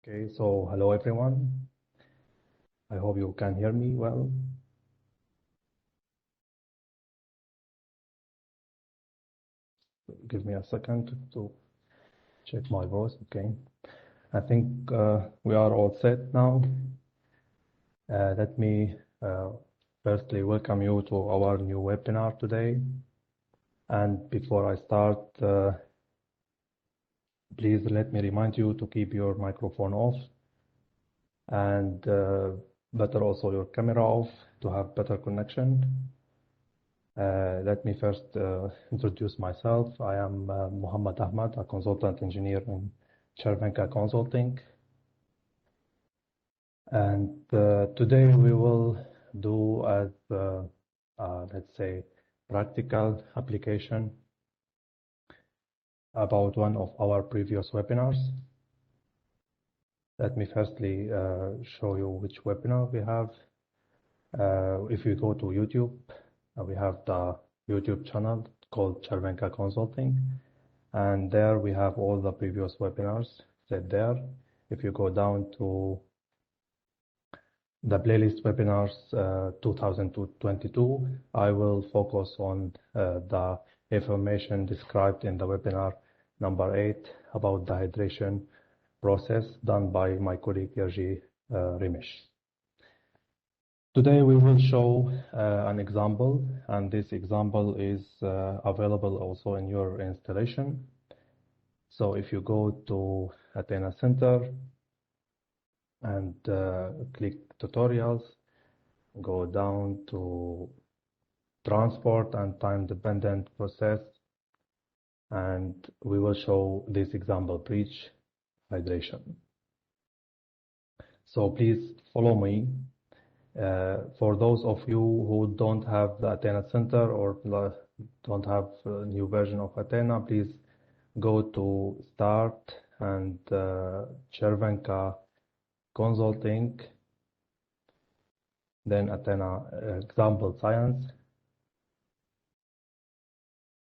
Okay, so hello everyone. I hope you can hear me well. Give me a second to check my voice. Okay, I think we are all set now. Let me firstly welcome you to our new webinar today. And before I start, please let me remind you to keep your microphone off and better also your camera off to have better connection. Let me first introduce myself. I am Muhammad Ahmad, a consultant engineer in Chervenka Consulting. And today we will do as, let's say, practical application about one of our previous webinars. Let me firstly show you which webinar we have. If you go to YouTube, we have the YouTube channel called Chervenka Consulting, and there we have all the previous webinars set there. If you go down to the playlist webinars 2022, I will focus on the information described in the webinar number 8 about the hydration process done by my colleague Yerji Rimesh. Today we will show an example, and this example is available also in your installation. So if you go to ATENA Center and click tutorials, go down to transport and time-dependent process, and we will show this example, breach hydration. So please follow me. For those of you who don't have the ATENA Center or don't have a new version of ATENA, please go to Start and Chervenka Consulting, then ATENA Example Science.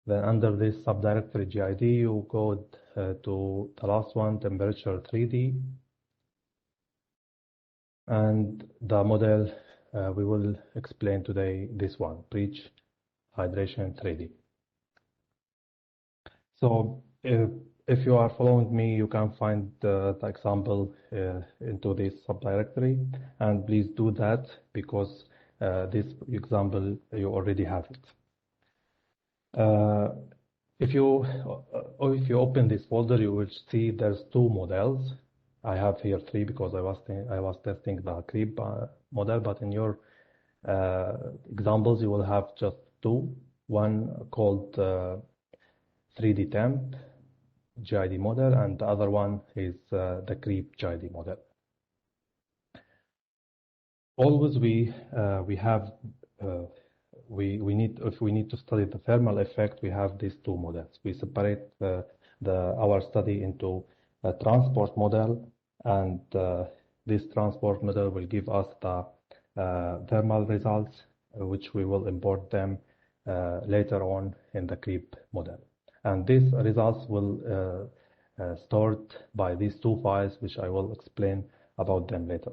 Then under this subdirectory GID, you go to the last one, temperature 3D. And the model we will explain today, this one, breach hydration 3D. So if you are following me, you can find the example into this subdirectory, and please do that because this example you already have it. If you open this folder, you will see there's two models. I have here 3 because I was testing the creep model, but in your examples you will have just 2. One called 3D temp GID model, and the other one is the creep GID model. Always we need to study the thermal effect, we have these 2 models. We separate our study into a transport model, and this transport model will give us the thermal results, which we will import them later on in the creep model. And these results will stored by these 2 files, which I will explain about them later.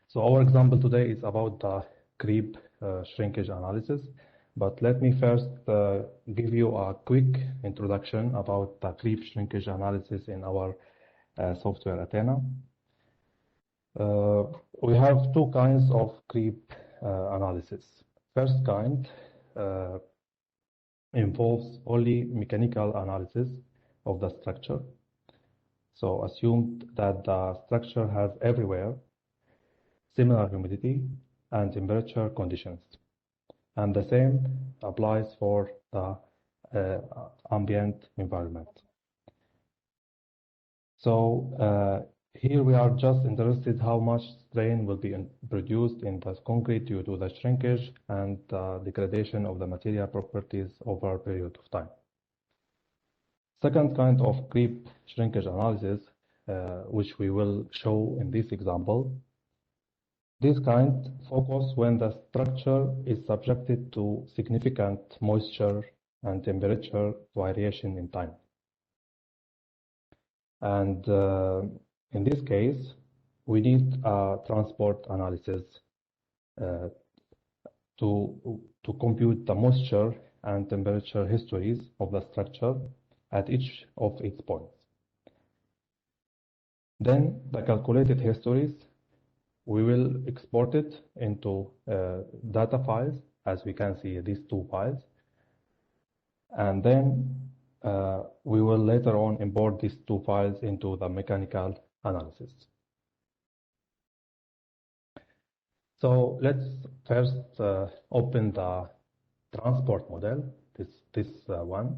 So our example today is about the creep shrinkage analysis. But let me first give you a quick introduction about the creep shrinkage analysis in our software ATENA. We have 2 kinds of creep analysis. First kind involves only mechanical analysis of the structure. So assume that the structure has everywhere similar humidity and temperature conditions. And the same applies for the ambient environment. So here we are just interested how much strain will be produced in the concrete due to the shrinkage and degradation of the material properties over a period of time. Second kind of creep shrinkage analysis, which we will show in this example. This kind focus when the structure is subjected to significant moisture and temperature variation in time. And in this case, we need a transport analysis to compute the moisture and temperature histories of the structure at each of its points. Then the calculated histories, we will export it into data files, as we can see these two files. And then we will later on import these two files into the mechanical analysis. So let's first open the transport model, this one.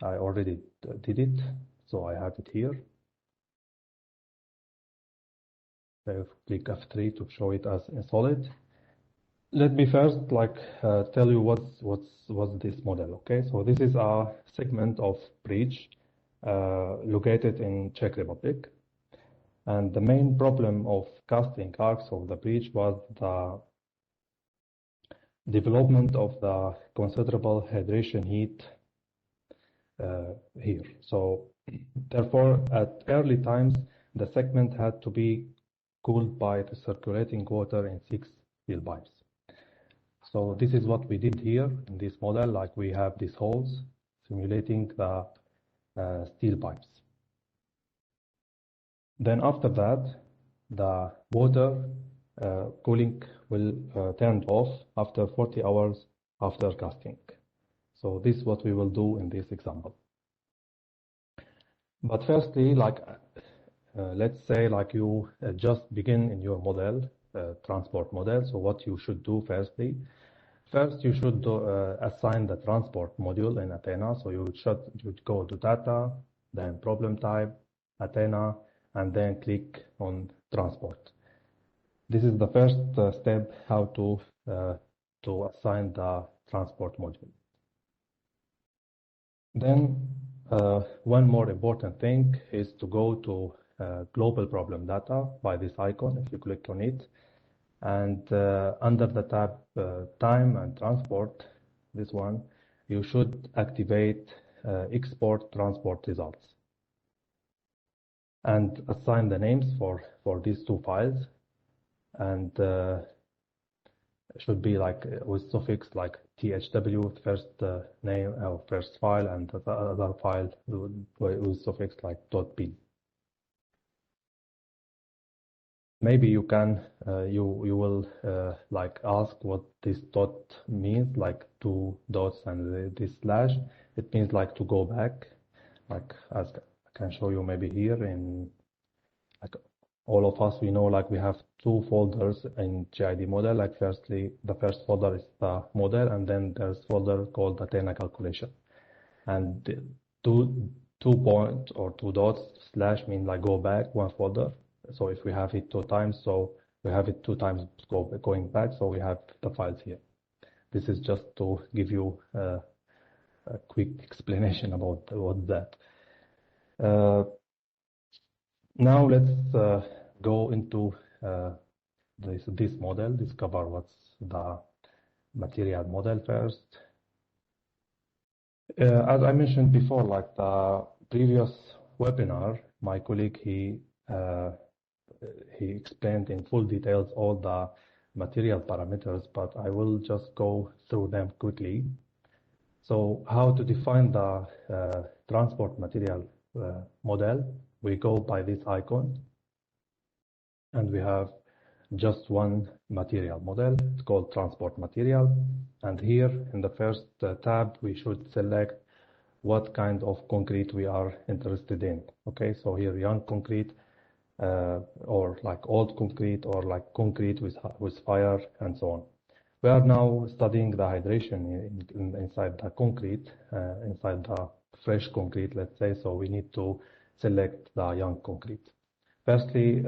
I already did it, so I have it here. So click F3 to show it as a solid. Let me first tell you what's this model. Okay, so this is a segment of bridge located in Czech Republic, and the main problem of casting arcs of the bridge was the development of the considerable hydration heat here. So therefore, at early times, the segment had to be cooled by the circulating water in 6 steel pipes. So this is what we did here in this model. Like we have these holes simulating the steel pipes. Then after that, the water cooling will turn off after 40 hours after casting. So this is what we will do in this example. But firstly, let's say you just begin in your model, transport model. So what you should do first you should assign the transport module in ATENA. So you should go to data, then problem type, ATENA, and then click on transport. This is the first step, how to assign the transport module. Then one more important thing is to go to global problem data by this icon. If you click on it, and under the tab time and transport, this one, you should activate export transport results and assign the names for these two files, and should be with suffix like thw, first name or first file, and the other file with suffix like .p. Maybe you can you will ask what this dot means, like two dots and this slash. It means to go back, as I can show you maybe here in all of us, we know we have two folders in GID model. Firstly, the first folder is the model, and then there's folder called ATENA calculation. And two point or two dots slash mean go back one folder. So if we have it 2 times, so we have it 2 times going back, so we have the files here. This is just to give you a quick explanation about that. Now let's go into this model, discover what's the material model first. As I mentioned before, the previous webinar, my colleague, he explained in full details all the material parameters, but I will just go through them quickly. So how to define the transport material model? We go by this icon, and we have just one material model. It's called transport material. And here in the first tab, we should select what kind of concrete we are interested in. Okay, so here young concrete, or old concrete, or concrete with fire, and so on. We are now studying the hydration inside the concrete, inside the fresh concrete, let's say. So we need to select the young concrete. Firstly,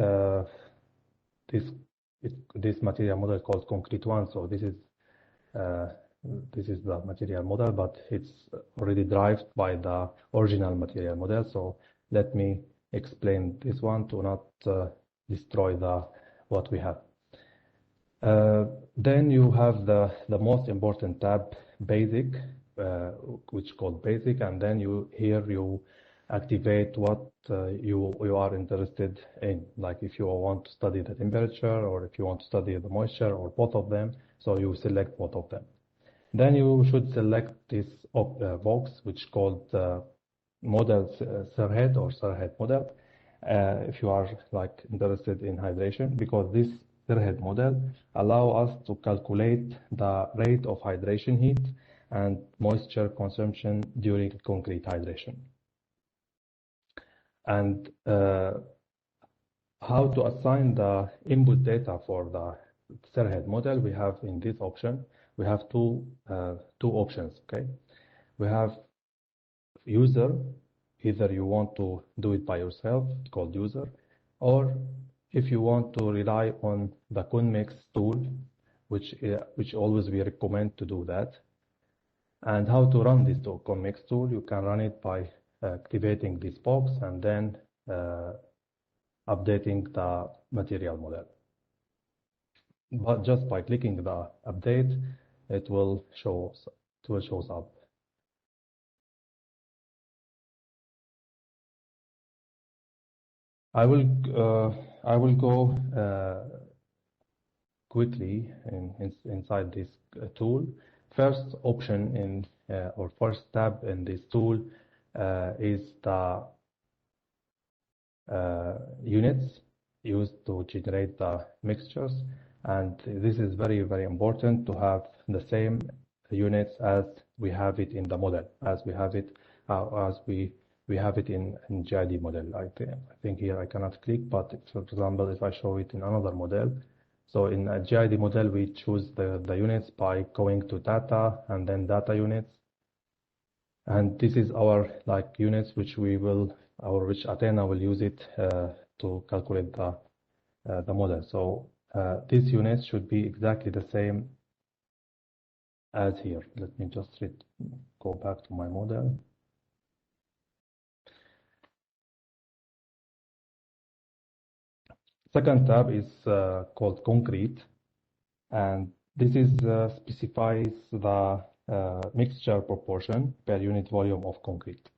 this material model called concrete 1. So this is the material model, but it's already derived by the original material model. So let me explain this one to not destroy what we have. Then you have the most important tab, basic, which is called basic, and then here you activate what you are interested in. Like if you want to study the temperature, or if you want to study the moisture, or both of them, so you select both of them. Then you should select this box, which called model Sirhead or Sirhead model, if you are like interested in hydration, because this Sirhead model allow us to calculate the rate of hydration heat and moisture consumption during concrete hydration. And how to assign the input data for the Sirhead model, we have in this option, we have two options, okay? We have user, either you want to do it by yourself, called user, or if you want to rely on the ConMix tool, which always we recommend to do that. And how to run this ConMix tool, you can run it by activating this box and then updating the material model. But just by clicking the update, it will show up. I will go quickly inside this tool. First option in or first tab in this tool is the units used to generate the mixtures, and this is very, very important to have the same units as we have it in the model, as we have it in GID model. I think here I cannot click, but for example, if I show it in another model, so in a GID model, we choose the units by going to data and then data units. And this is our like units which which ATENA will use it to calculate the model. So these units should be exactly the same as here. Let me just go back to my model. Second tab is called concrete, and this is specifies the mixture proportion per unit volume of concrete.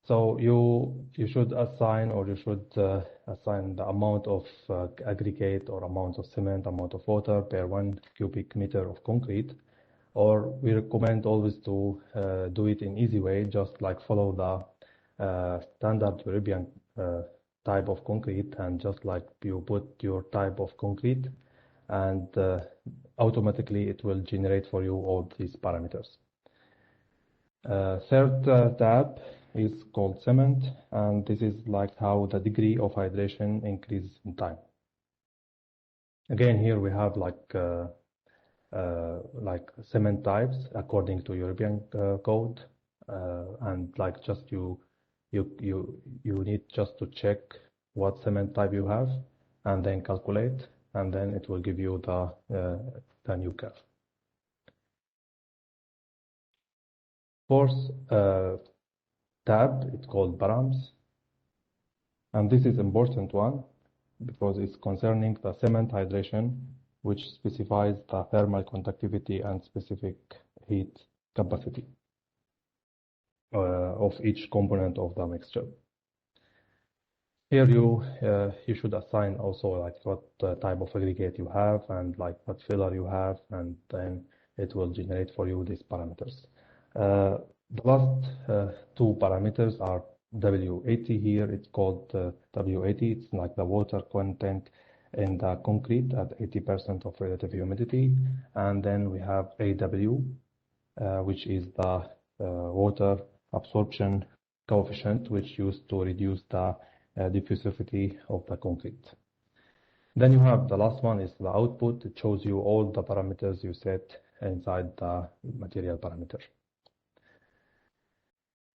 So you should assign, or you should assign the amount of aggregate or amount of cement, amount of water per 1 cubic meter of concrete. Or we recommend always to do it in easy way, just like follow the standard European type of concrete, and just like you put your type of concrete, and automatically it will generate for you all these parameters. Third tab is called cement, and this is like how the degree of hydration increases in time. Again, here we have like cement types according to European code, and like just you need just to check what cement type you have, and then calculate, and then it will give you the new curve. Fourth tab, it's called params, and this is important one because it's concerning the cement hydration, which specifies the thermal conductivity and specific heat capacity of each component of the mixture. Here you should assign also like what type of aggregate you have, and like what filler you have, and then it will generate for you these parameters. The last two parameters are W80. Here it's called W80. It's like the water content in the concrete at 80% of relative humidity. And then we have AW, which is the water absorption coefficient, which used to reduce the diffusivity of the concrete. Then you have the last one is the output. It shows you all the parameters you set inside the material parameter.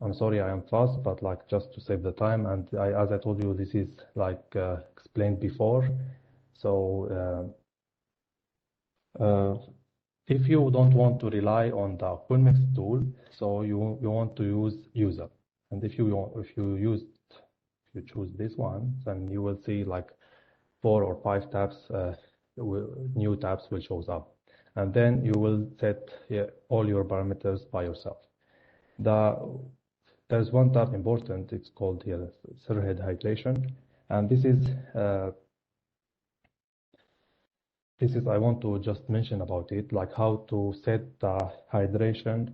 I'm sorry I am fast, but like just to save the time, and as I told you, this is like explained before. So if you don't want to rely on the ConMix tool, so you want to use user, and if you choose this one, then you will see like 4 or 5 tabs, new tabs will shows up, and then you will set all your parameters by yourself. there's one tab important. It's called here Sirhead hydration, and this is I want to just mention about it, like how to set the hydration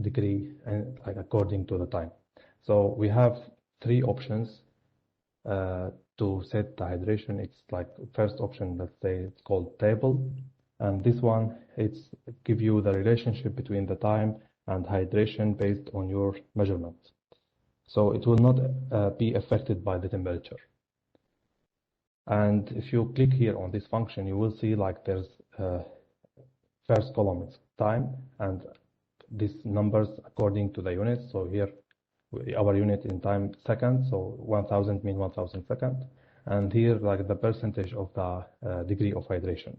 degree and like according to the time. So we have three options to set the hydration. It's like first option, let's say it's called table, and this one it's give you the relationship between the time and hydration based on your measurements. So it will not be affected by the temperature. And if you click here on this function, you will see like there's first column is time, and these numbers according to the units. So here our unit in time seconds, so 1000 means 1000 seconds, and here like the percentage of the degree of hydration.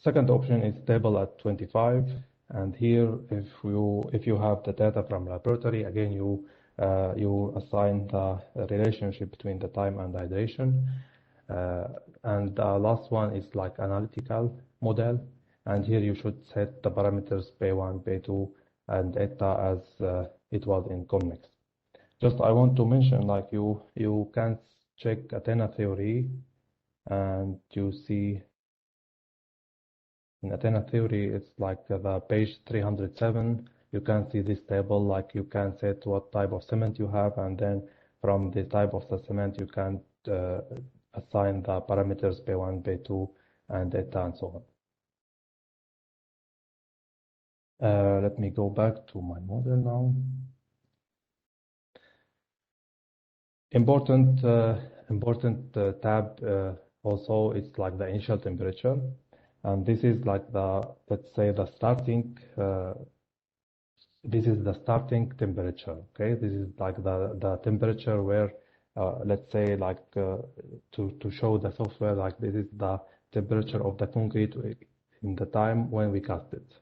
Second option is table at 25, and here if you have the data from laboratory, again you assign the relationship between the time and hydration. And the last one is like analytical model, and here you should set the parameters P1, P2, and eta as it was in Comnex. Just I want to mention, like you can check ATENA theory, and you see in ATENA theory it's like the page 307. You can see this table, like you can set what type of cement you have, and then from the type of the cement you can assign the parameters P1, P2, and eta, and so on. Let me go back to my model now. Important tab also is like the initial temperature, and this is like the, let's say, the starting. This is the starting temperature. Okay, this is like the temperature where let's say like to show the software, like this is the temperature of the concrete in the time when we cast it,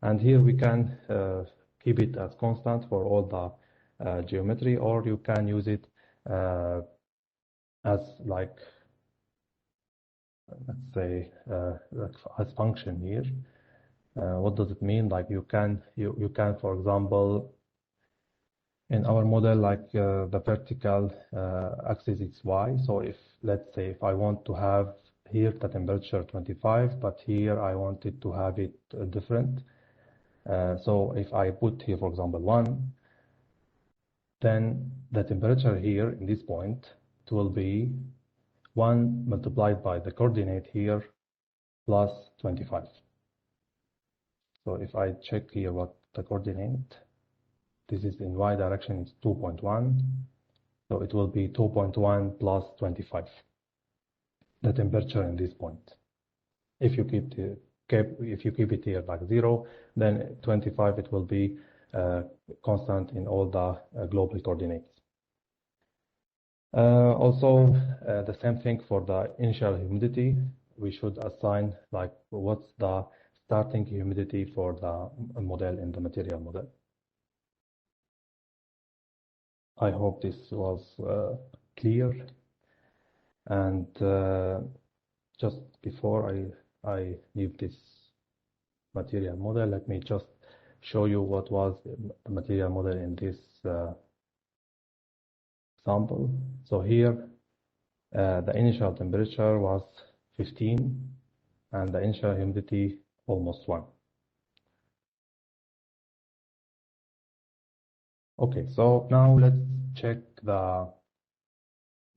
and here we can keep it as constant for all the geometry, or you can use it as like let's say as function here. What does it mean? Like you can for example, in our model, like the vertical axis is y. So if let's say if I want to have here the temperature 25, but here I wanted to have it different. So if I put here, for example, 1, then the temperature here in this point it will be 1 multiplied by the coordinate here plus 25. So if I check here what the coordinate, this is in y direction, it's 2.1, so it will be 2.1 plus 25, the temperature in this point. If you keep it here like 0, then 25 it will be constant in all the global coordinates. Also, the same thing for the initial humidity. We should assign like what's the starting humidity for the model in the material model. I hope this was clear. And just before I leave this material model, let me just show you what was the material model in this sample. So here the initial temperature was 15 and the initial humidity almost 1. Okay, so now let's check the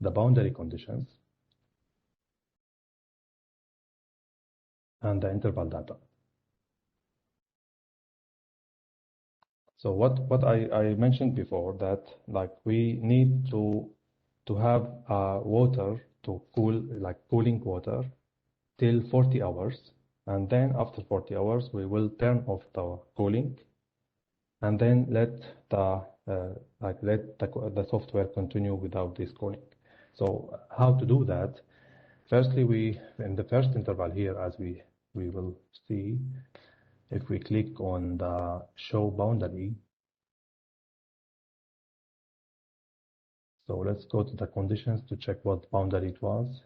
boundary conditions and the interval data. So what I mentioned before, that like we need to have water to cool, like cooling water till 40 hours, and then after 40 hours we will turn off the cooling, and then let the software continue without this cooling. So how to do that? Firstly, we in the first interval here, as we will see, if we click on the show boundary. So let's go to the conditions to check what boundary it was.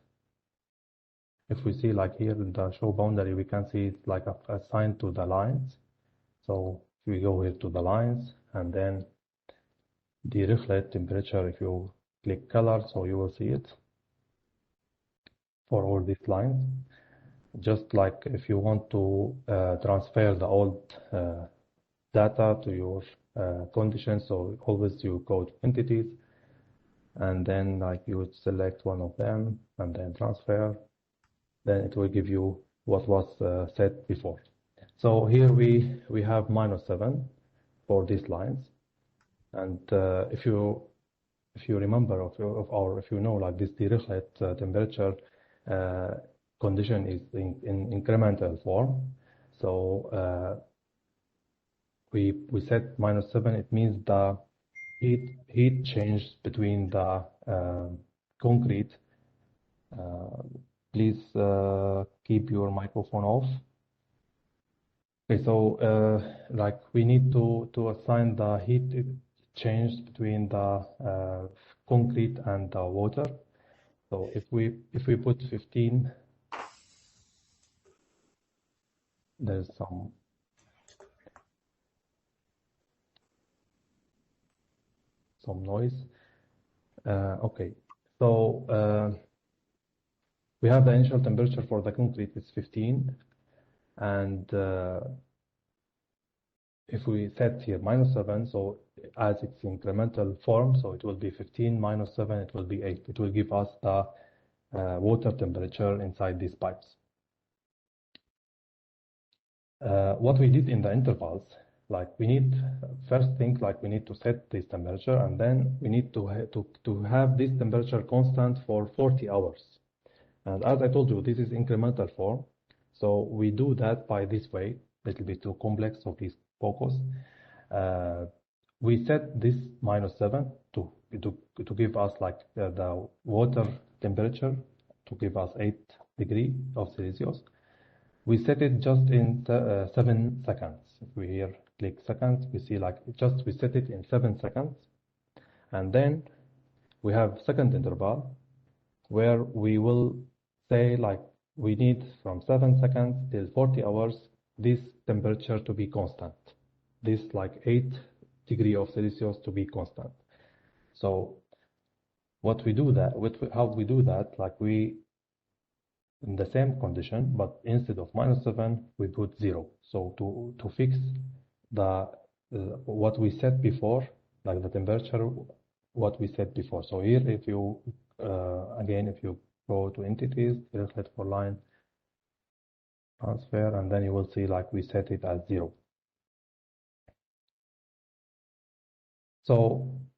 If we see like here in the show boundary, we can see it's like assigned to the lines. So if we go here to the lines and then the reflect temperature, if you click color, so you will see it for all these lines. Just like if you want to transfer the old data to your conditions, so always you go to entities and then like you would select one of them and then transfer, then it will give you what was set before. So here we have -7 for these lines, and if you remember or if you know, like this Dirichlet temperature condition is in incremental form. So we set -7. It means the heat change between the concrete. Please keep your microphone off. Okay, so like we need to assign the heat change between the concrete and the water. So if we put 15, there's some noise. Okay, so we have the initial temperature for the concrete is 15, and if we set here -7, so as it's incremental form, so it will be 15 -7, it will be 8. It will give us the water temperature inside these pipes. What we did in the intervals, like we need first thing, like we need to set this temperature, and then we need to have this temperature constant for 40 hours. And as I told you, this is incremental form, so we do that by this way. A little bit too complex, so please focus. We set this -7 to give us like the water temperature to give us 8 degrees Celsius. We set it just in 7 seconds. If we here click seconds, we see like we set it in 7 seconds. And then we have second interval where we will say like we need from 7 seconds till 40 hours this temperature to be constant. This like 8 degrees Celsius to be constant. So what we do that, how we do that, like we in the same condition, but instead of -7, we put 0. So to fix the what we set before, like the temperature, what we set before. So here, if you again, if you go to entities, set for line transfer, and then you will see like we set it as 0. So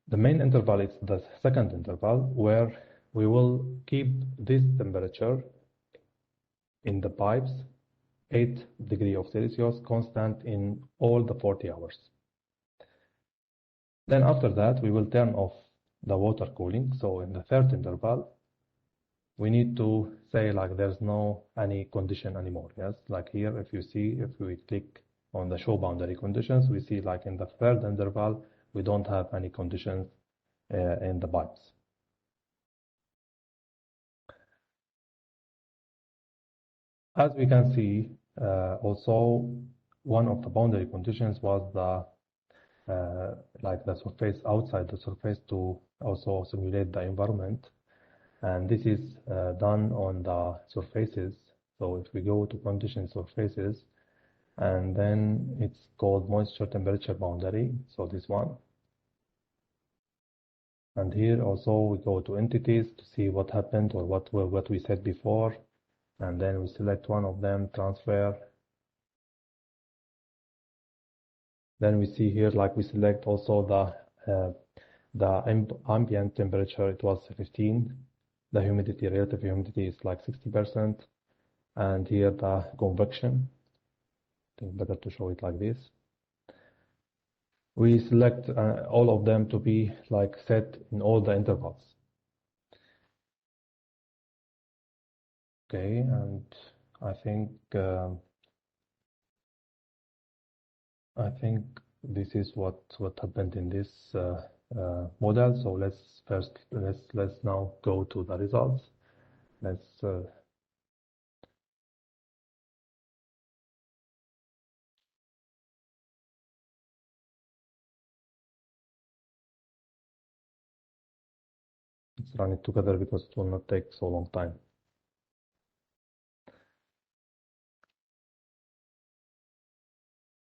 the main interval is the second interval where we will keep this temperature in the pipes 8 degrees Celsius constant in all the 40 hours. Then after that, we will turn off the water cooling. So in the third interval, we need to say like there's no any condition anymore. Yes, like here, if you see, if we click on the show boundary conditions, we see like in the third interval, we don't have any conditions in the pipes. As we can see, also one of the boundary conditions was the like the surface outside the surface to also simulate the environment, and this is done on the surfaces. So if we go to condition surfaces, and then it's called moisture temperature boundary, so this one. And here also we go to entities to see what happened or what we said before, and then we select one of them, transfer. Then we see here like we select also the ambient temperature, it was 15. The humidity, relative humidity is like 60%, and here the convection. I think better to show it like this. We select all of them to be like set in all the intervals. Okay, and I think this is what happened in this model. So let's now go to the results. Let's let's run it together because it will not take so long time.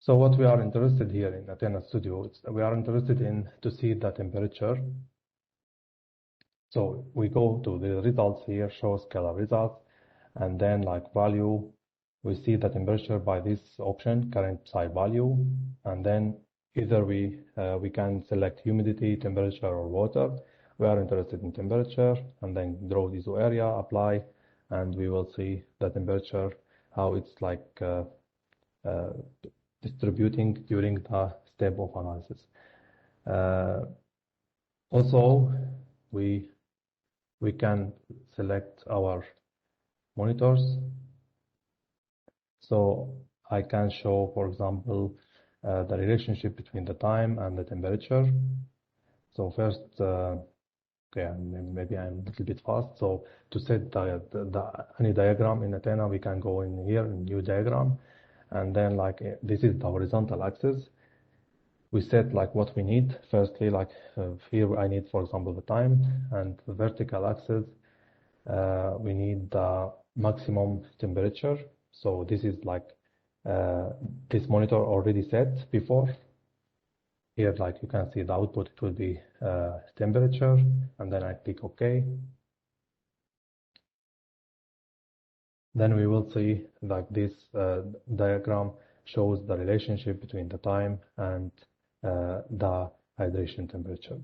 So what we are interested here in ATENA Studio, we are interested in to see the temperature. So we go to the results here, show scalar results, and then like value, we see the temperature by this option, current psi value, and then either we can select humidity, temperature, or water. We are interested in temperature, and then draw this area, apply, and we will see the temperature, how it's like distributing during the step of analysis. Also, we can select our monitors. So I can show, for example, the relationship between the time and the temperature. So first, okay, maybe I'm a little bit fast. So to set any diagram in ATENA, we can go in here in new diagram, and then like this is the horizontal axis. We set like what we need. Firstly, like here I need, for example, the time, and the vertical axis we need the maximum temperature. So this is like this monitor already set before. Here, like you can see the output, it will be temperature, and then I click OK. Then we will see like this diagram shows the relationship between the time and the hydration temperature.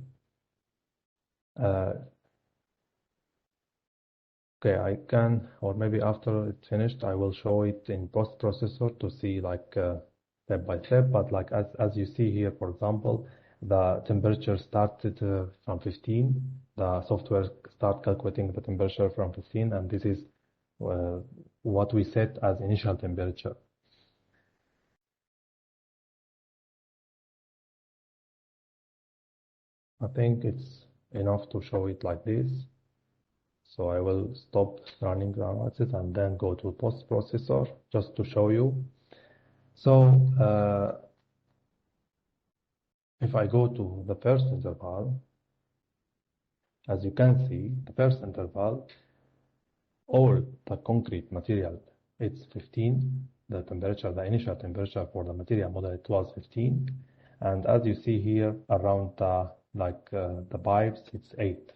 Okay, I can, or maybe after it's finished, I will show it in post-processor to see like step by step. But like as you see here, for example, the temperature started from 15. The software start calculating the temperature from 15, and this is what we set as initial temperature. I think it's enough to show it like this. So I will stop running the analysis and then go to post-processor just to show you. So if I go to the first interval, as you can see, the first interval, all the concrete material, it's 15. The temperature, the initial temperature for the material model, it was 15. And as you see here, around the pipes, it's 8.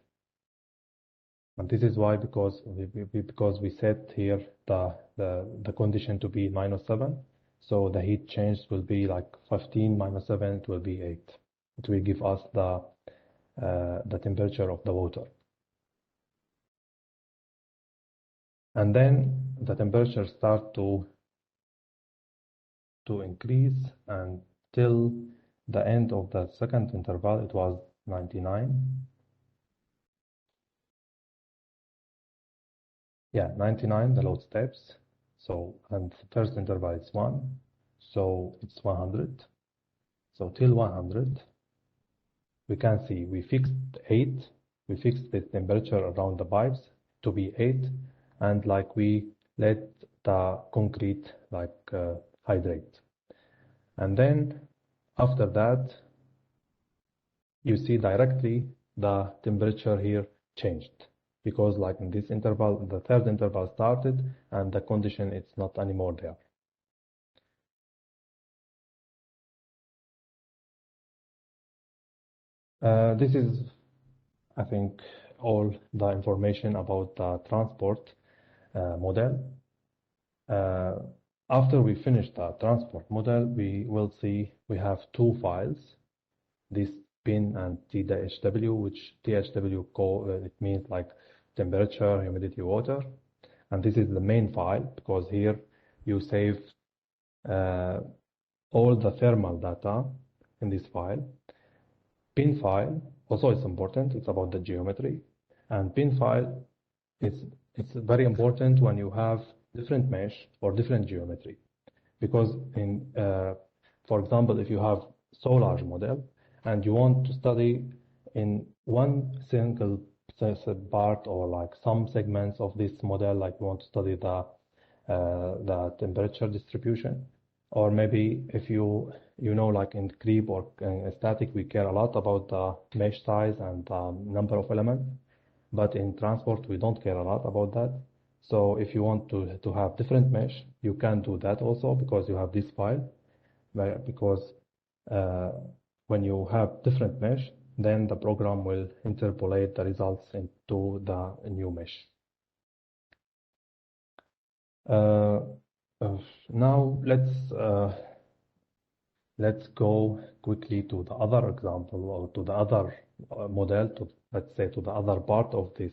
And this is why, because we set here the condition to be -7. So the heat change will be like 15 minus 7, it will be 8. It will give us the temperature of the water. And then the temperature start to increase until the end of the second interval, it was 99. Yeah, 99, the load steps. So, and the first interval is 1. So it's 100. So till 100, we can see we fixed 8. We fixed the temperature around the pipes to be 8. And like we let the concrete hydrate. And then after that, you see directly the temperature here changed. Because like in this interval, the third interval started and the condition is not anymore there. This is, I think, all the information about the transport model. After we finish the transport model, we will see we have 2 files, this PIN and THW, which THW it means like temperature, humidity, water. And this is the main file, because here you save all the thermal data in this file. PIN file also is important. It's about the geometry. And PIN file, it's very important when you have different mesh or different geometry. Because in, for example, if you have so large model and you want to study in one single part or like some segments of this model, like you want to study the temperature distribution, or maybe if you know, like in creep or static, we care a lot about the mesh size and the number of elements. but in transport, we don't care a lot about that. So if you want to have different mesh, you can do that also because you have this file. Because when you have different mesh, then the program will interpolate the results into the new mesh. Now let's go quickly to the other example, or to the other model, let's say to the other part of this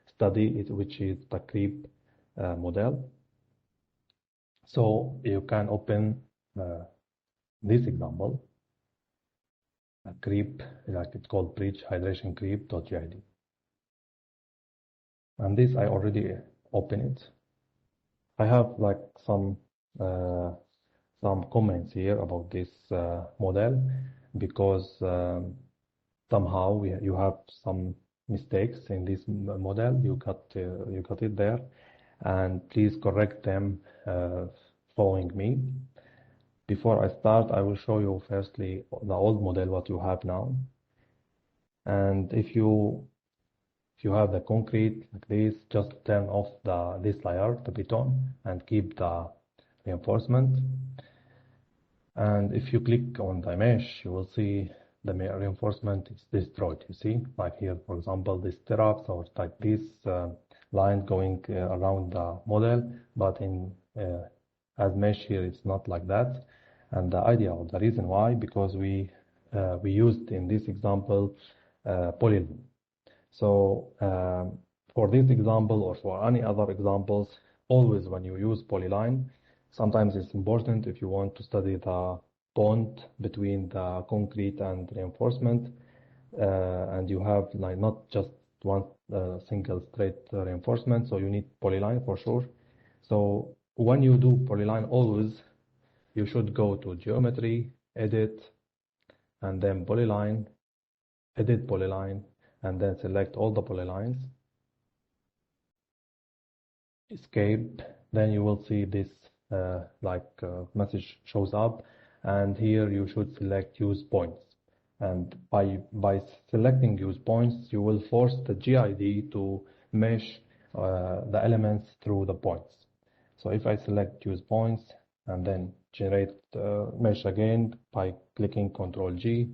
study, which is the creep model. So you can open this example, a creep, like it's called bridge hydration creep.gid. And this I already open it. I have like some comments here about this model, because somehow you have some mistakes in this model. You got it there, and please correct them following me. Before I start, I will show you firstly the old model, what you have now. And if you have the concrete like this, just turn off this layer, the beton, and keep the reinforcement. And if you click on the mesh, you will see the reinforcement is destroyed. You see, like here, for example, this stirrups, or like this line going around the model, but in as mesh here, it's not like that. And the idea, or the reason why, because we used in this example Polyline. So for this example, or for any other examples, always when you use Polyline, sometimes it's important if you want to study the bond between the concrete and reinforcement, and you have like not just one single straight reinforcement, so you need Polyline for sure. So when you do Polyline, always you should go to Geometry, Edit, and then Polyline, Edit Polyline, and then select all the polylines, Escape. Then you will see this message shows up, and here you should select Use Points. And by selecting Use Points, you will force the GID to mesh the elements through the points. So if I select Use Points and then generate mesh again by clicking Ctrl G,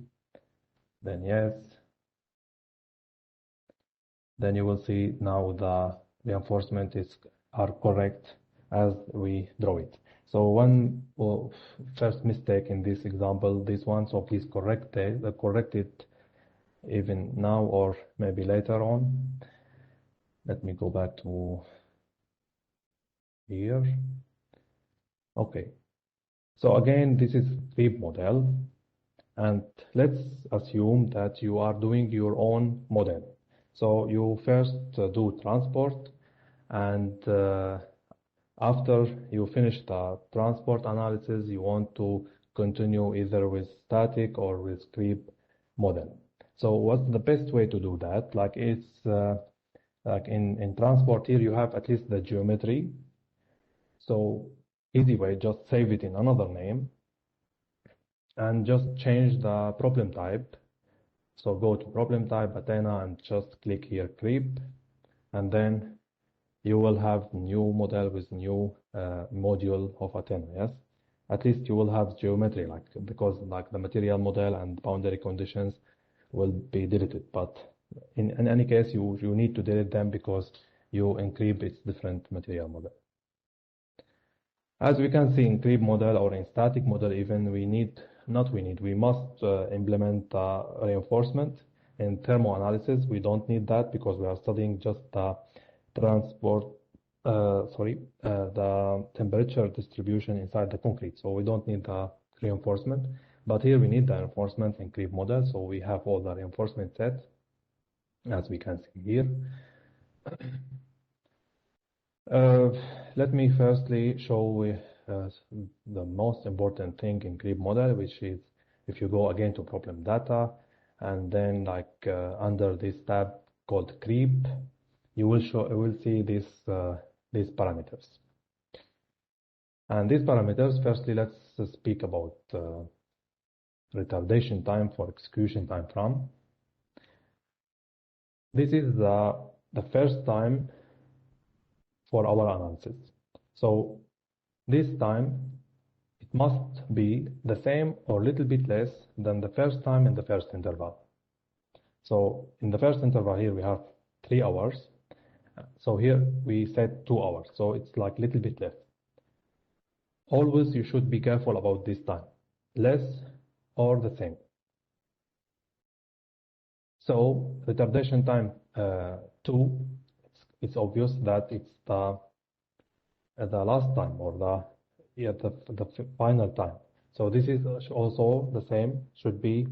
then yes, then you will see now the reinforcement are correct as we draw it. So one first mistake in this example, this one, so please correct it even now or maybe later on. Let me go back to here. Okay, so again, this is creep model, and let's assume that you are doing your own model. So you first do transport, and after you finish the transport analysis, you want to continue either with static or with creep model. So what's the best way to do that? Like it's like in transport here, you have at least the geometry. So easy way, just save it in another name and just change the problem type. So go to problem type, ATENA, and just click here creep, and then you will have new model with new module of ATENA. Yes, at least you will have geometry, because the material model and boundary conditions will be deleted. But in any case, you need to delete them because you in creep it's different material model. As we can see in creep model or in static model, even we must implement reinforcement. In thermoanalysis, we don't need that because we are studying just the the temperature distribution inside the concrete. So we don't need the reinforcement. But here we need the reinforcement in creep model. So we have all the reinforcement set, as we can see here. Let me firstly show the most important thing in creep model, which is if you go again to problem data, and then under this tab called creep, you will see these parameters. And these parameters, firstly, let's speak about retardation time for execution time from. This is the first time for our analysis. So this time it must be the same or a little bit less than the first time in the first interval. So in the first interval here we have 3 hours. So here we said 2 hours. So it's like a little bit less. Always you should be careful about this time, less or the same. So retardation time 2, it's obvious that it's the last time or the final time. So this is also the same, should be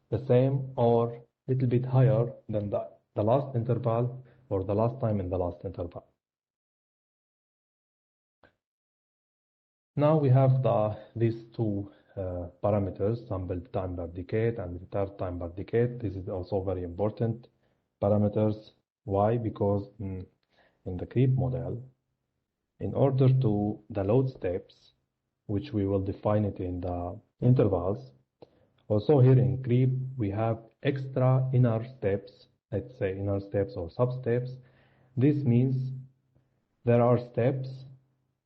the same or little bit higher than the last interval or the last time in the last interval. Now we have these two parameters, sample time per decade and retard time per decade. This is also very important parameters. Why? Because in the creep model, in order to the load steps, which we will define it in the intervals, also here in creep, we have extra inner steps, let's say inner steps or sub-steps. This means there are steps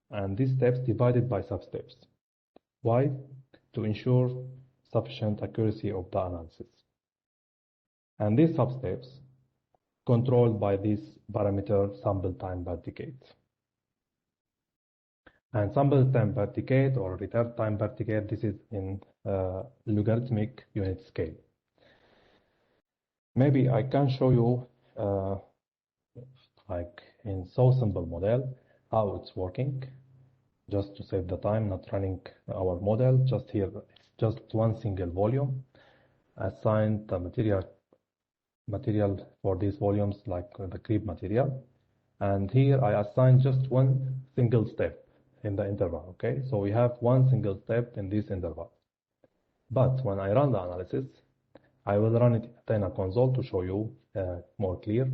and these steps divided by sub-steps. Why? To ensure sufficient accuracy of the analysis. And these sub-steps controlled by this parameter sample time per decade. And sample time per decade or retard time per decade, this is in logarithmic unit scale. Maybe I can show you like in so simple model how it's working, just to save the time not running our model. Just here, it's just one single volume. Assign the material for these volumes like the creep material. And here I assign just one single step in the interval, okay? So we have one single step in this interval. But when I run the analysis, I will run it in ATENA console to show you more clear.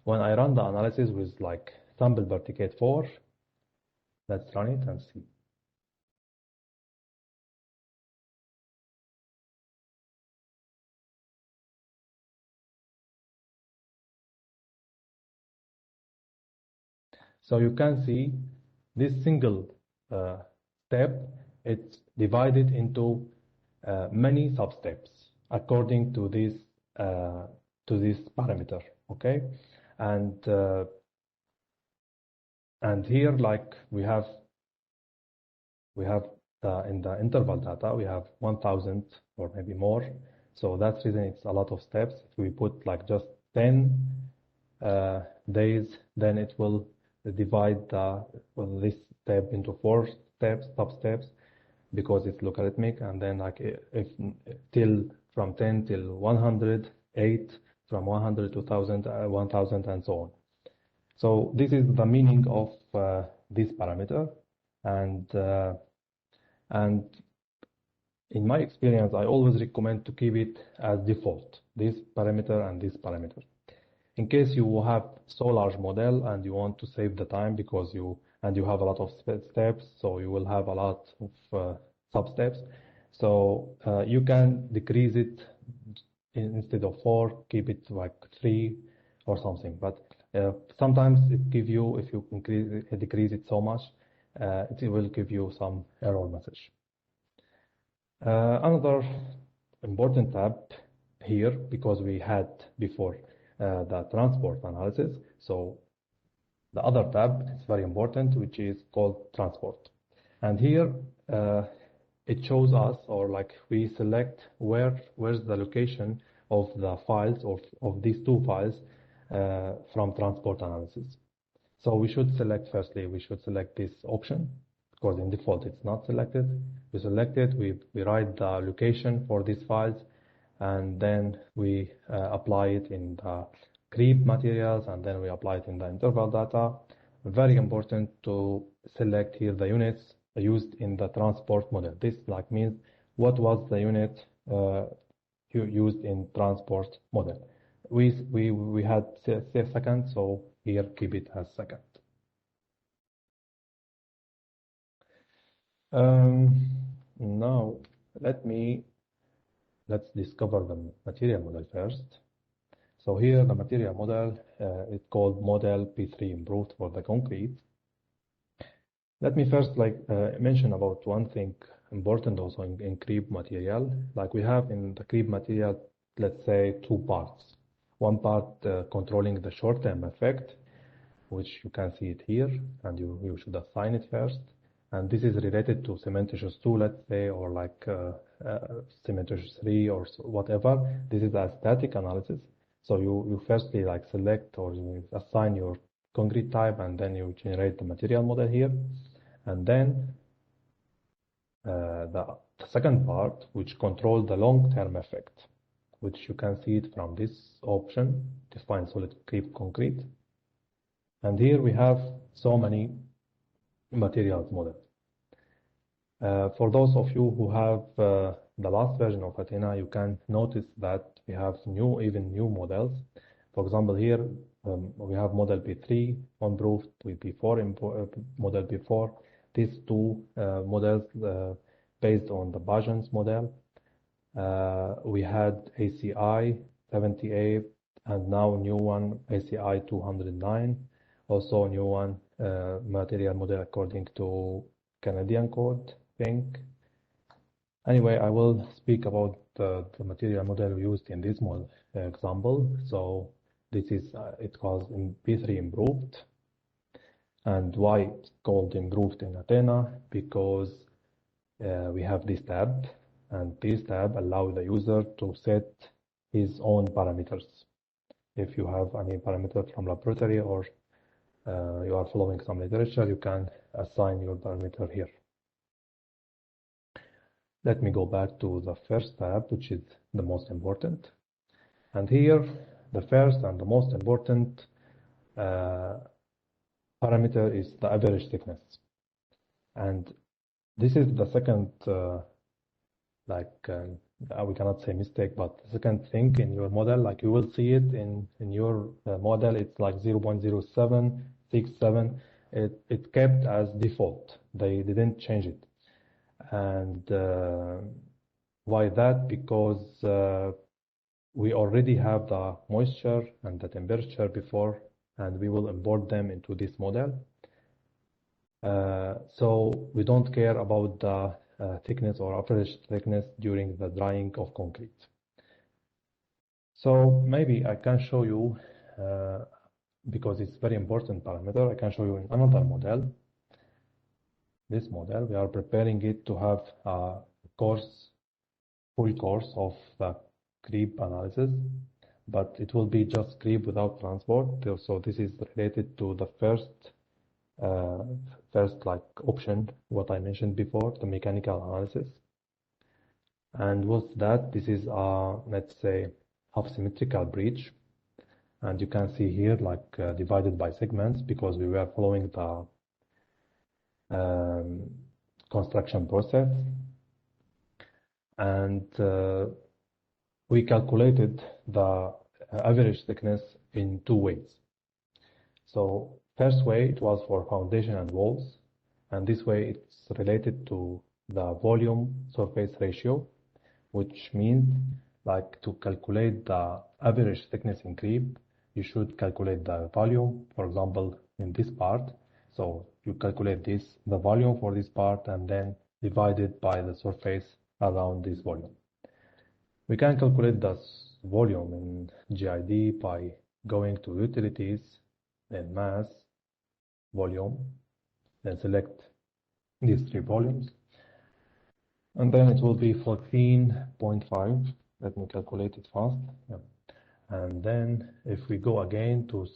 When I run the analysis with like sample per decade 4, let's run it and see. So you can see this single step, it's divided into many sub-steps according to this parameter, okay? And here, like we have in the interval data, we have 1,000 or maybe more. So that's reason it's a lot of steps. If we put like just 10 days, then it will divide this step into 4 steps, sub-steps, because it's logarithmic, and then like if till from 10 till 108, from 100 to 1,000 and so on. So this is the meaning of this parameter, and in my experience, I always recommend to keep it as default, this parameter and this parameter. In case you have so large model and you want to save the time because you have a lot of steps, so you will have a lot of sub-steps. So you can decrease it instead of 4, keep it like 3 or something. But sometimes it give you, if you decrease it so much, it will give you some error message. Another important tab here, because we had before the transport analysis. So the other tab is very important, which is called transport. And here it shows us, or like we select where's the location of the files of these two files from transport analysis. So we should select, firstly, we should select this option, because in default it's not selected. We select it, we write the location for these files, and then we apply it in the creep materials, and then we apply it in the interval data. Very important to select here the units used in the transport model. This like means what was the unit used in transport model. We had second, so here keep it as second. Now let's discover the material model first. So here the material model is called model P3 improved for the concrete. Let me first mention about one thing important also in creep material. Like we have in the creep material, let's say two parts. One part controlling the short-term effect, which you can see it here, and you should assign it first. And this is related to cementitious 2, let's say, or cementitious 3 or whatever. This is a static analysis. So you firstly select or you assign your concrete type, and then you generate the material model here. And then the second part, which controls the long-term effect, which you can see it from this option, define solid creep concrete. And here we have so many materials models. For those of you who have the last version of ATENA, you can notice that we have even new models. For example, here we have model P3 improved with P4 model P4. These two models based on the Bajan's model. We had ACI 78 and now new one ACI 209. Also a new one material model according to Canadian code, I think. Anyway, I will speak about the material model used in this model example. So this is it was in P3 improved. And why it's called improved in ATENA? Because we have this tab, and this tab allows the user to set his own parameters. If you have any parameter from laboratory or you are following some literature, you can assign your parameter here. Let me go back to the first tab, which is the most important. And here, the first and the most important parameter is the average thickness. And this is the second, we cannot say mistake, but the second thing in your model, like you will see it in your model, it's like 0.0767. It kept as default. They didn't change it. And why that? Because we already have the moisture and the temperature before, and we will import them into this model. So we don't care about the thickness or average thickness during the drying of concrete. So maybe I can show you, because it's very important parameter, I can show you in another model. This model, we are preparing it to have a full course of the creep analysis, but it will be just creep without transport. So this is related to the first option, what I mentioned before, the mechanical analysis. And with that, this is let's say half symmetrical breach, and you can see here divided by segments because we were following the construction process, and we calculated the average thickness in two ways. So first way, it was for foundation and walls, and this way it's related to the volume surface ratio, which means to calculate the average thickness in creep, you should calculate the volume, for example, in this part. So you calculate the volume for this part, and then divide it by the surface around this volume. We can calculate the volume in GID by going to utilities, then mass, volume, then select these three volumes. And then it will be 14.5. Let me calculate it fast. Yeah. And then if we go again to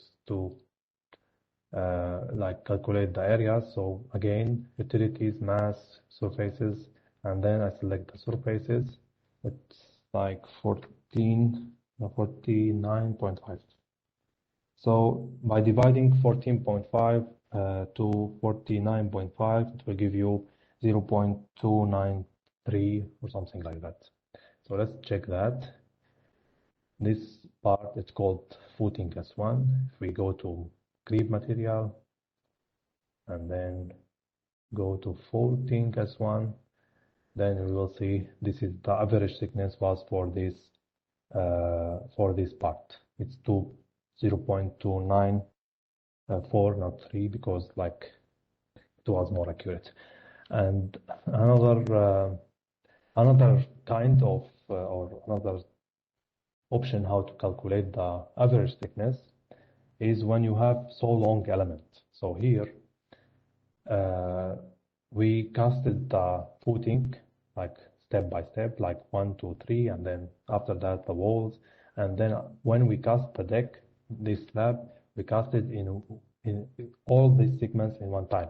calculate the area, so again, utilities, mass, surfaces, and then I select the surfaces. It's like 49.5. So by dividing 14.5 to 49.5, it will give you 0.293 or something like that. So let's check that. This part is called footing S1. If we go to creep material and then go to footing S1, then we will see this is the average thickness was for this part. it's 0.294, not 3, because like it was more accurate. And another kind of or another option how to calculate the average thickness is when you have so long element. So here we casted the footing like step by step, like 1, 2, 3, and then after that the walls, and then when we cast the deck, this slab, we cast it in all these segments in one time.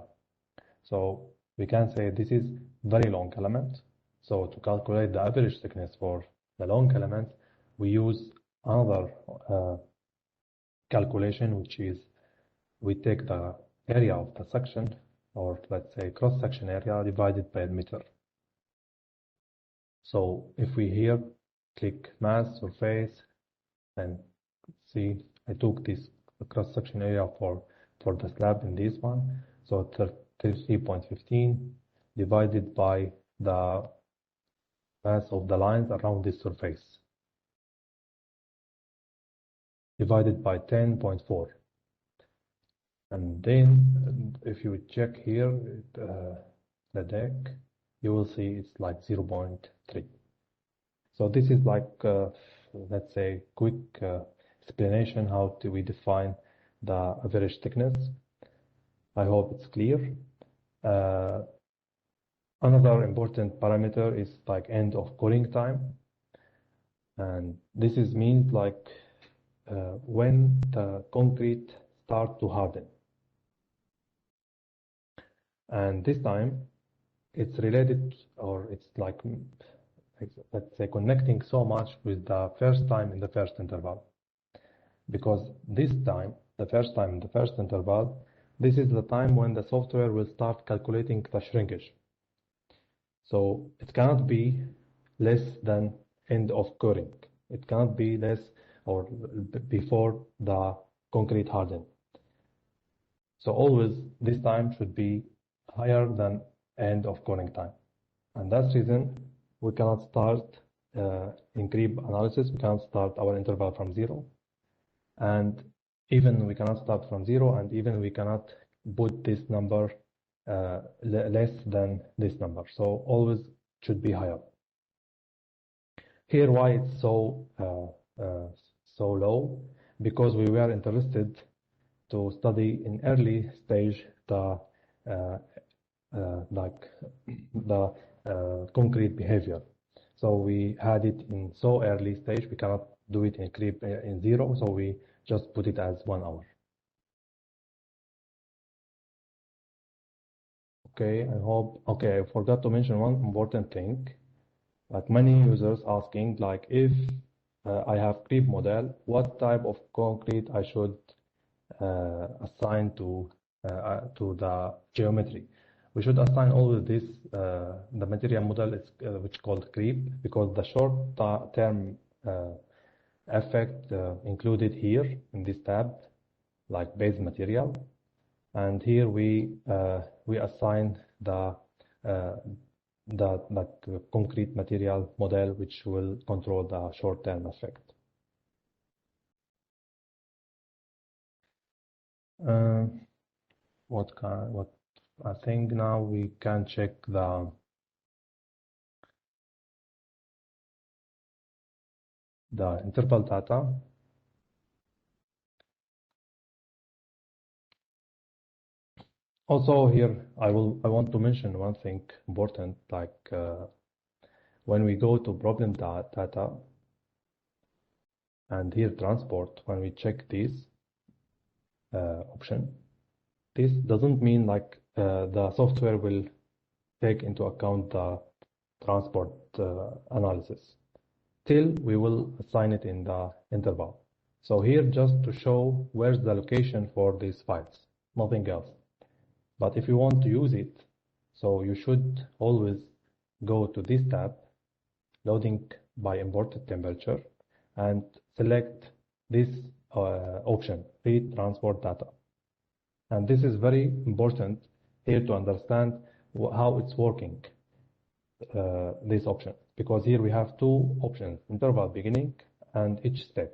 So we can say this is very long element. So to calculate the average thickness for the long element, we use another calculation, which is we take the area of the section, or let's say cross-section area, divided by meter. So if we here click mass surface, and see I took this cross-section area for the slab in this one, so 33.15 divided by the mass of the lines around this surface, divided by 10.4. And then if you check here the deck, you will see it's like 0.3. So this is like let's say quick explanation how do we define the average thickness. I hope it's clear. Another important parameter is like end of cooling time, and this is means like when the concrete start to harden. And this time it's related, or it's like let's say connecting so much with the first time in the first interval, because this time, the first time in the first interval, this is the time when the software will start calculating the shrinkage. So it cannot be less than end of curing. It cannot be less or before the concrete harden. So always this time should be higher than end of curing time. And that's reason we cannot start in creep analysis, we cannot start our interval from 0. And even we cannot start from 0, and even we cannot put this number less than this number. So always should be higher. Here, why it's so low? Because we were interested to study in early stage the concrete behavior. So we had it in so early stage, we cannot do it in creep in 0, so we just put it as 1 hour. Okay, I hope. Okay, I forgot to mention one important thing. Like many users asking, like if I have creep model, what type of concrete I should assign to the geometry. We should assign always this the material model is which called creep, because the short term effect included here in this tab, like base material, and here we assign the concrete material model which will control the short term effect. What I think now we can check the interval data. Also here I want to mention one thing important, like when we go to problem data and here transport, when we check this option, this doesn't mean like the software will take into account the transport analysis. Still, we will assign it in the interval. So here just to show where's the location for these files, nothing else. But if you want to use it, so you should always go to this tab, loading by imported temperature, and select this option, read transport data. And this is very important here to understand how it's working, this option, because here we have two options, interval beginning and each step.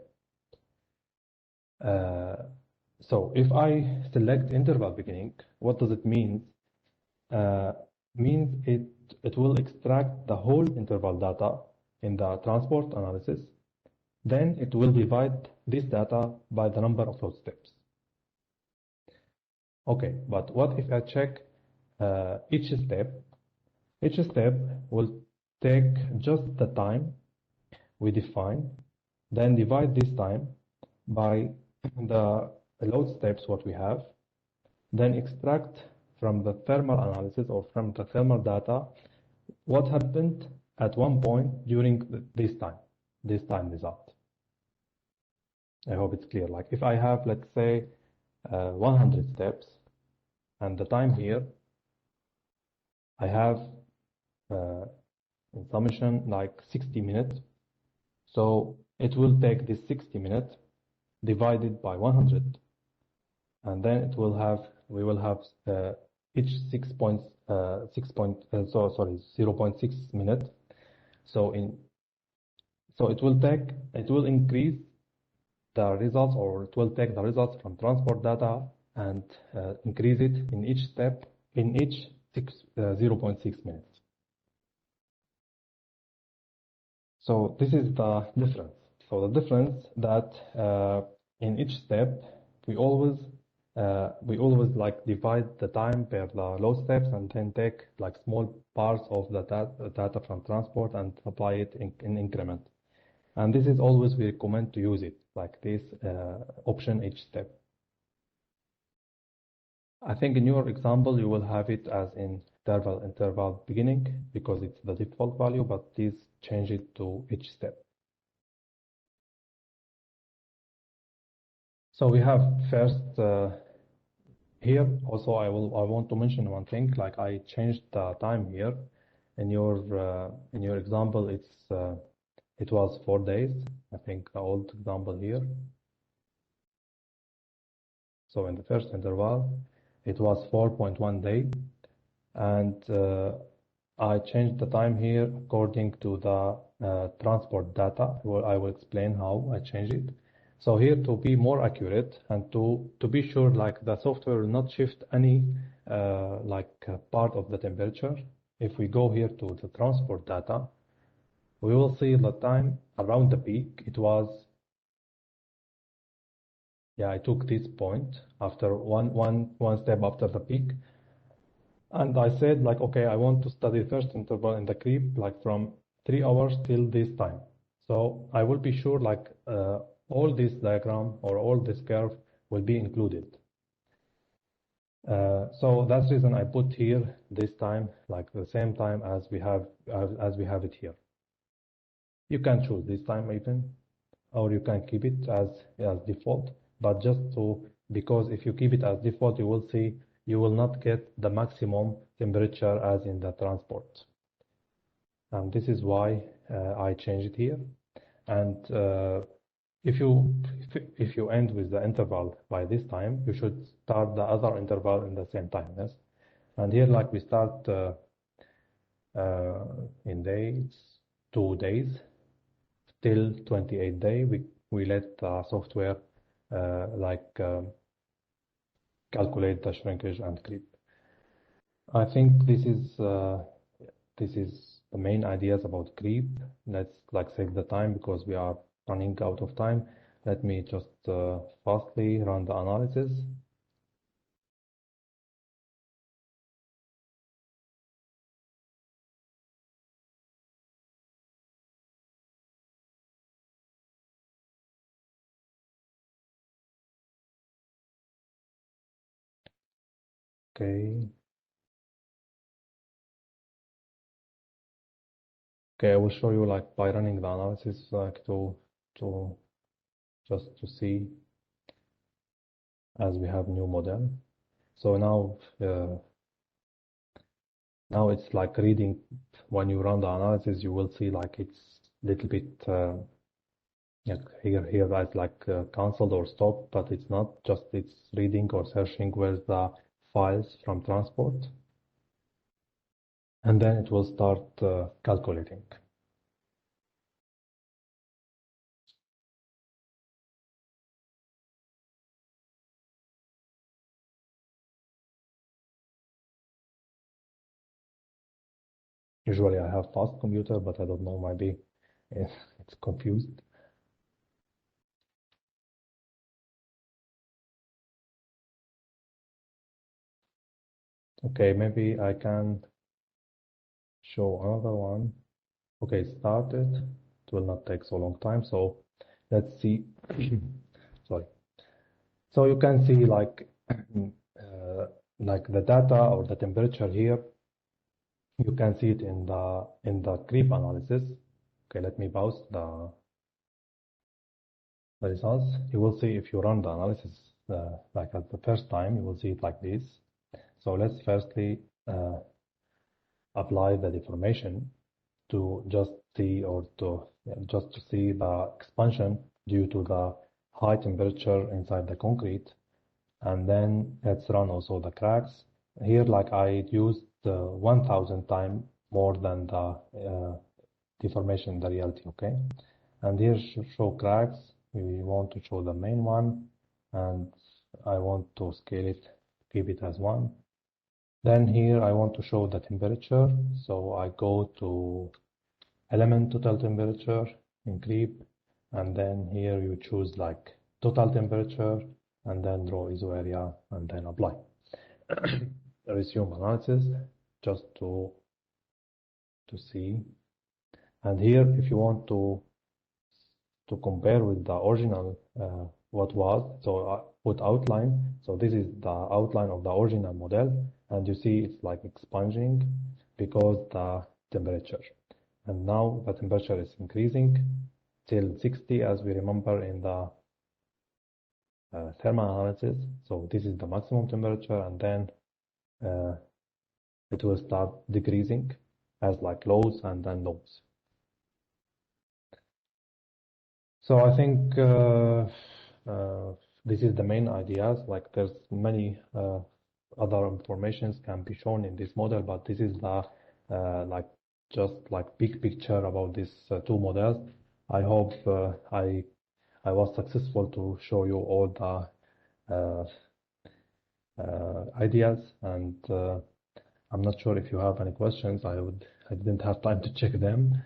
So if I select interval beginning, what does it mean? Means it will extract the whole interval data in the transport analysis. Then it will divide this data by the number of load steps. Okay, but what if I check each step? Each step will take just the time we define, then divide this time by the load steps what we have, then extract from the thermal analysis or from the thermal data what happened at one point during this time result. I hope it's clear. Like if I have, let's say, 100 steps, and the time here, I have in summation like 60 minutes. So it will take this 60 minutes divided by 100, and then it will have, we will have each 0.6 minutes. So it will increase the results, or it will take the results from transport data and increase it in each step in each 0.6 minutes. So this is the difference. So the difference that in each step we always like divide the time per the load steps and then take like small parts of the data from transport and apply it in increment. And this is always we recommend to use it like this option each step. I think in your example you will have it as in interval beginning because it's the default value, but please change it to each step. So we have first here also I want to mention one thing, like I changed the time here. In your example it was 4 days, I think the old example here. So in the first interval it was 4.1 day, and I changed the time here according to the transport data. I will explain how I changed it. So here, to be more accurate and to be sure like the software will not shift any part of the temperature, if we go here to the transport data, we will see the time around the peak. It was, yeah, I took this point after one step after the peak, and I said like, okay, I want to study first interval in the creep like from 3 hours till this time. So I will be sure like all this diagram or all this curve will be included. So that's the reason I put here this time like the same time as we have it here. You can choose this time even, or you can keep it as default. But just because if you keep it as default, you will see you will not get the maximum temperature as in the transport. And this is why I changed it here. And if you end with the interval by this time, you should start the other interval in the same time, yes? And here, like we start in days, 2 days, till 28 day, we let the software calculate the shrinkage and creep. I think this is the main ideas about creep. Let's save the time because we are running out of time. Let me just fastly run the analysis. Okay. Okay, I will show you like by running the analysis like to just to see as we have new model. So now it's like reading. When you run the analysis, you will see like it's little bit here as like cancelled or stopped, but it's not, just it's reading or searching where's the files from transport, and then it will start calculating. Usually I have fast computer, but I don't know, maybe it's confused. Okay, maybe I can show another one. Okay, started. It will not take so long time. So let's see. Sorry. So you can see like the data or the temperature here. You can see it in the creep analysis. Okay, let me pause the results. You will see if you run the analysis like at the first time, you will see it like this. So let's firstly apply the deformation to just see the expansion due to the high temperature inside the concrete, and then let's run also the cracks. Here, like I used 1,000 times more than the deformation in the reality, okay? And here show cracks. We want to show the main one, and I want to scale it, keep it as 1. Then here I want to show the temperature, so I go to element total temperature in creep, and then here you choose like total temperature, and then draw ISO area, and then apply. Resume analysis, just to see. And here, if you want to compare with the original, what was, so I put outline. So this is the outline of the original model, and you see it's like expunging because the temperature. And now the temperature is increasing till 60, as we remember in the thermal analysis. So this is the maximum temperature, and then it will start decreasing as like lows and then lows. So I think this is the main ideas. Like there's many other informations can be shown in this model, but this is the just like big picture about these 2 models. I hope I was successful to show you all the ideas, and I'm not sure if you have any questions. I didn't have time to check them.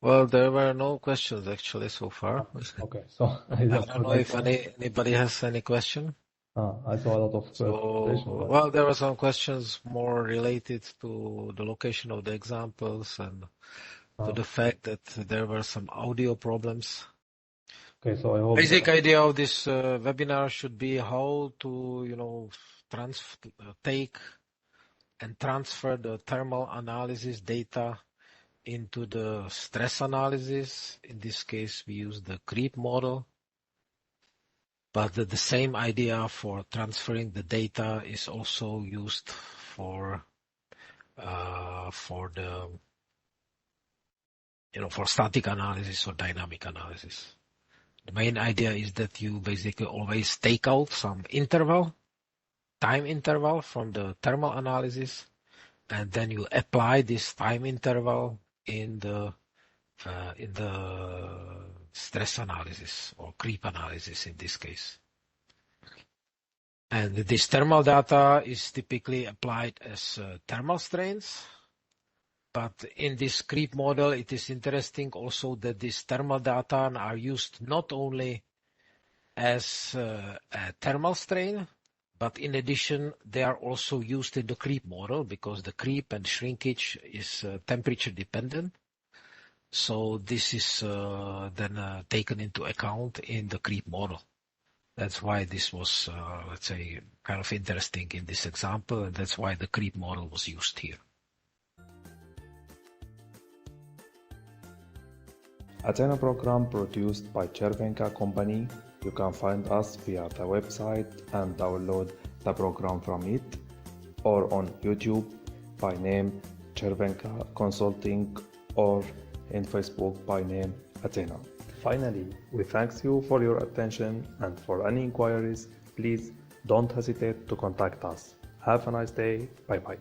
Well, there were no questions actually so far. Okay, so I don't know if anybody has any question. I saw a lot of So, well, there were some questions more related to the location of the examples and to the fact that there were some audio problems. Okay, so I hope basic idea of this webinar should be how to, take and transfer the thermal analysis data into the stress analysis. In this case, we use the creep model. But the same idea for transferring the data is also used for the for static analysis or dynamic analysis. The main idea is that you basically always take out some time interval from the thermal analysis, and then you apply this time interval in the stress analysis or creep analysis in this case. And this thermal data is typically applied as thermal strains. But in this creep model, it is interesting also that these thermal data are used not only as a thermal strain, but in addition, they are also used in the creep model because the creep and shrinkage is temperature dependent. So this is then taken into account in the creep model. That's why this was, let's say, kind of interesting in this example, and that's why the creep model was used here. ATENA program produced by Chervenka company. You can find us via the website and download the program from it, or on YouTube by name Chervenka Consulting, or in Facebook by name ATENA. Finally, we thank you for your attention, and for any inquiries, please don't hesitate to contact us. Have a nice day. Bye bye.